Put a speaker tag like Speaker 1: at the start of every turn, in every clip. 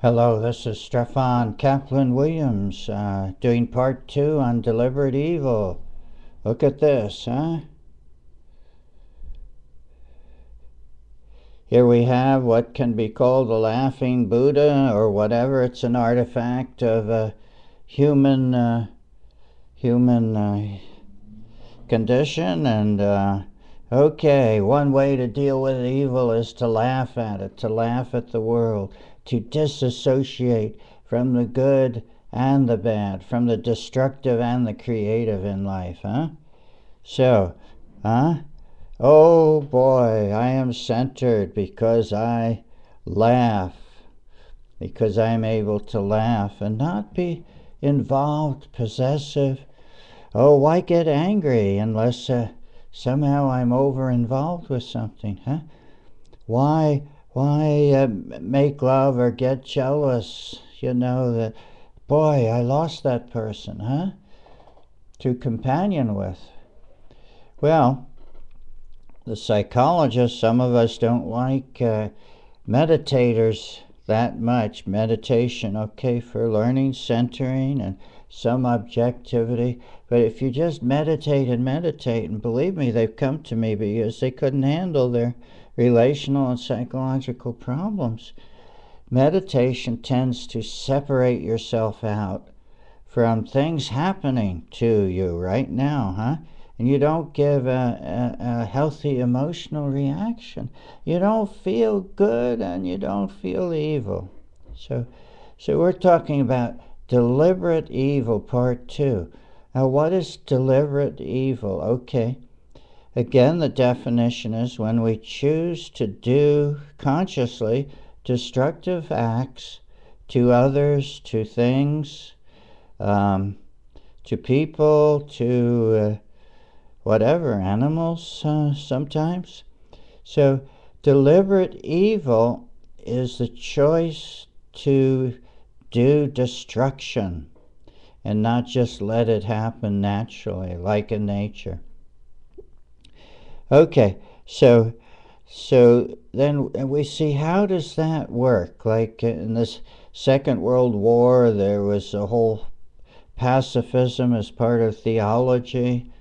Speaker 1: Hello, this is Strephon Kaplan-Williams doing part 2 on deliberate evil. Look at this, huh? Here we have what can be called the laughing Buddha or whatever. It's an artifact of a human condition. And okay, one way to deal with evil is to laugh at it, to laugh at the world, to disassociate from the good and the bad, from the destructive and the creative in life, huh? So, oh boy, I am centered because I laugh, because I'm able to laugh and not be involved, possessive. Oh, why get angry unless somehow I'm over involved with something, huh? Why make love or get jealous? You know that, boy, I lost that person, huh? To companion with. Well, the psychologists, some of us don't like meditators that much. Meditation, okay, for learning, centering, and some objectivity. But if you just meditate, and believe me, they've come to me because they couldn't handle their relational and psychological problems. Meditation tends to separate yourself out from things happening to you right now, huh? And you don't give a healthy emotional reaction. You don't feel good and you don't feel evil. So we're talking about deliberate evil, part 2. Now, what is deliberate evil? Okay. Again, the definition is when we choose to do consciously destructive acts to others, to things, to people, to whatever, animals sometimes. So deliberate evil is the choice to do destruction and not just let it happen naturally, like in nature. Okay, so then we see, how does that work? Like in this Second World War, there was a whole pacifism as part of theology,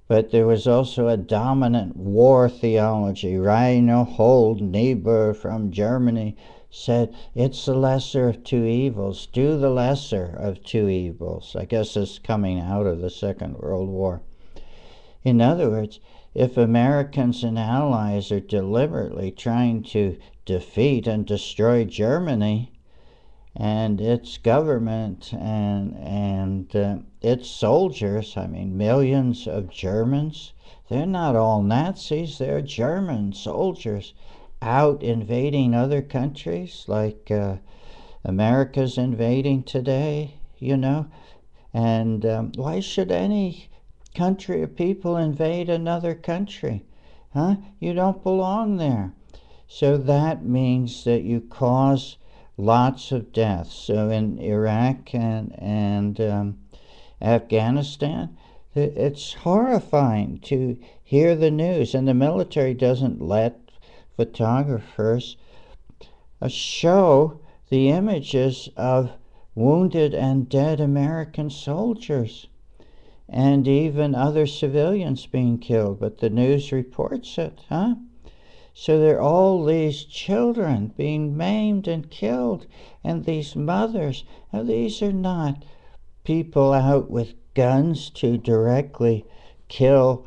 Speaker 1: but there was also a dominant war theology. Reinhold Niebuhr from Germany said, it's the lesser of two evils. Do the lesser of two evils. I guess it's coming out of the Second World War. In other words, if Americans and allies are deliberately trying to defeat and destroy Germany and its government and its soldiers, I mean millions of Germans, they're not all Nazis, they're German soldiers out invading other countries like America's invading today, you know. And why should any country or people invade another country? Huh? You don't belong there. So that means that you cause lots of deaths. So in Iraq and Afghanistan, it's horrifying to hear the news, and the military doesn't let photographers show the images of wounded and dead American soldiers and even other civilians being killed, but the news reports it, huh? So there are all these children being maimed and killed, and these mothers. Now, these are not people out with guns to directly kill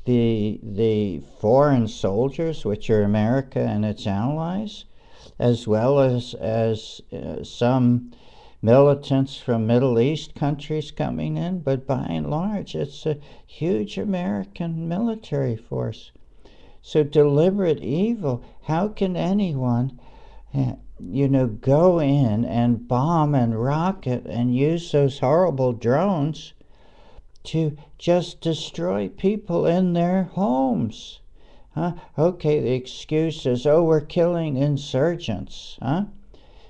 Speaker 1: the foreign soldiers, which are America and its allies, as well as some militants from Middle East countries coming in, but by and large it's a huge American military force. So deliberate evil, how can anyone go in and bomb and rocket and use those horrible drones to just destroy people in their homes? Huh? Okay, the excuse is, oh, we're killing insurgents, huh?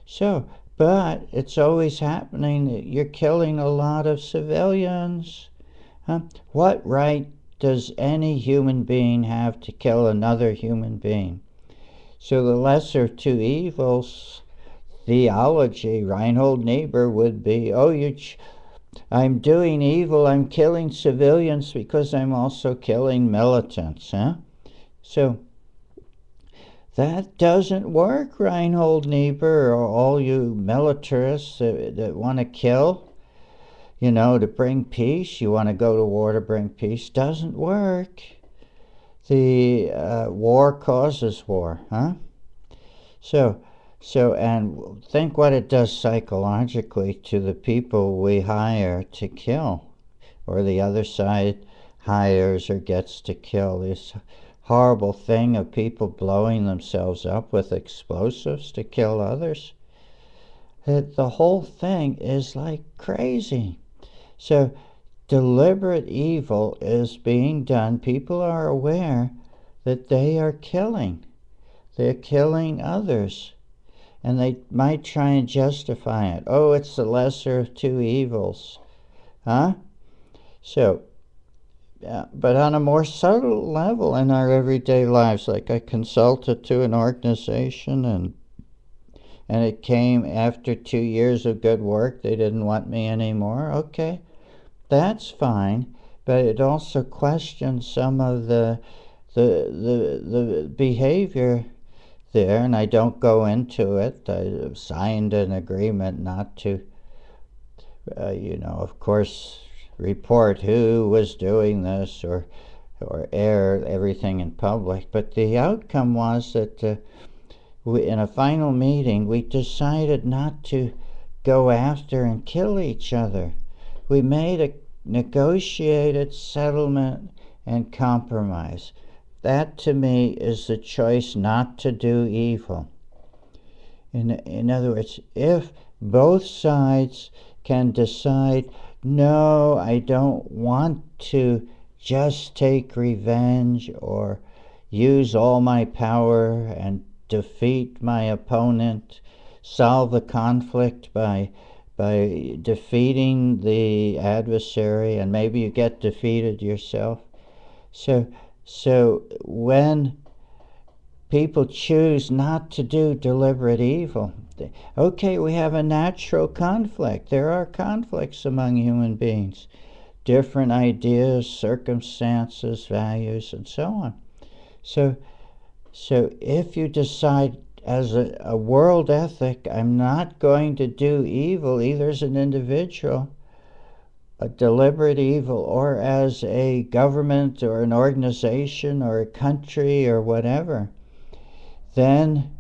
Speaker 1: So, but it's always happening. You're killing a lot of civilians. Huh? What right does any human being have to kill another human being? So the lesser of two evils, theology, Reinhold Niebuhr would be, oh, I'm doing evil, I'm killing civilians because I'm also killing militants, huh? So that doesn't work, Reinhold Niebuhr, or all you militarists that want to kill, to bring peace. You want to go to war to bring peace. Doesn't work. The war causes war, huh? So, and think what it does psychologically to the people we hire to kill, or the other side hires or gets to kill. This horrible thing of people blowing themselves up with explosives to kill others. The whole thing is like crazy. So deliberate evil is being done. People are aware that they are killing. They're killing others. And they might try and justify it. Oh, it's the lesser of two evils. Huh? So, but on a more subtle level in our everyday lives, like I consulted to an organization and it came after 2 years of good work, they didn't want me anymore. Okay, that's fine, but it also questions some of the behavior there, and I don't go into it. I signed an agreement not to, of course, report who was doing this or air everything in public. But the outcome was that in a final meeting, we decided not to go after and kill each other. We made a negotiated settlement and compromise. That, to me, is the choice not to do evil. In other words, if both sides can decide, no, I don't want to just take revenge or use all my power and defeat my opponent, solve the conflict by defeating the adversary, and maybe you get defeated yourself. So when people choose not to do deliberate evil, okay, we have a natural conflict. There are conflicts among human beings, different ideas, circumstances, values, and so on. So if you decide as a world ethic, I'm not going to do evil either as an individual, a deliberate evil, or as a government or an organization or a country or whatever, then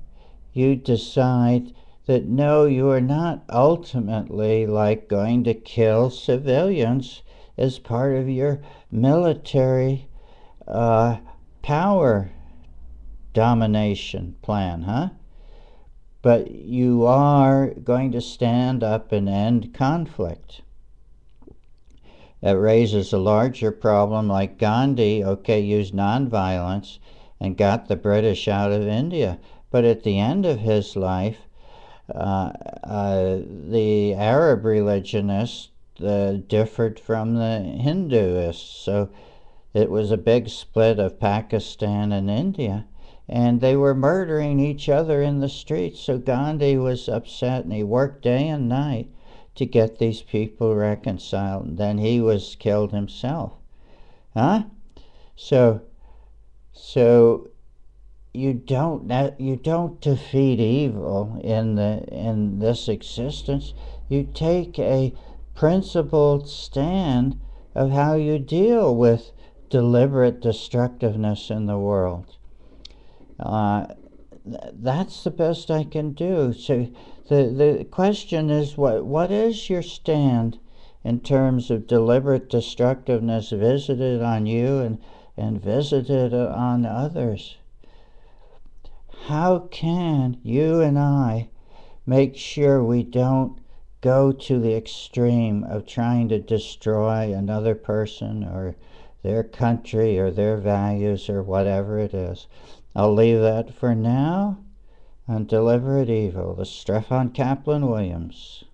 Speaker 1: you decide that no, you are not ultimately like going to kill civilians as part of your military power domination plan, huh? But you are going to stand up and end conflict. That raises a larger problem, like Gandhi, okay, used nonviolence and got the British out of India. But at the end of his life, the Arab religionists differed from the Hinduists. So it was a big split of Pakistan and India. And they were murdering each other in the streets. So Gandhi was upset, and he worked day and night to get these people reconciled. And then he was killed himself. Huh? So you don't defeat evil in this existence. You take a principled stand of how you deal with deliberate destructiveness in the world. That's the best I can do. So the question is, what is your stand in terms of deliberate destructiveness visited on you and visited on others? How can you and I make sure we don't go to the extreme of trying to destroy another person or their country or their values or whatever it is? I'll leave that for now on Deliberate Evil, the Strephon Kaplan-Williams.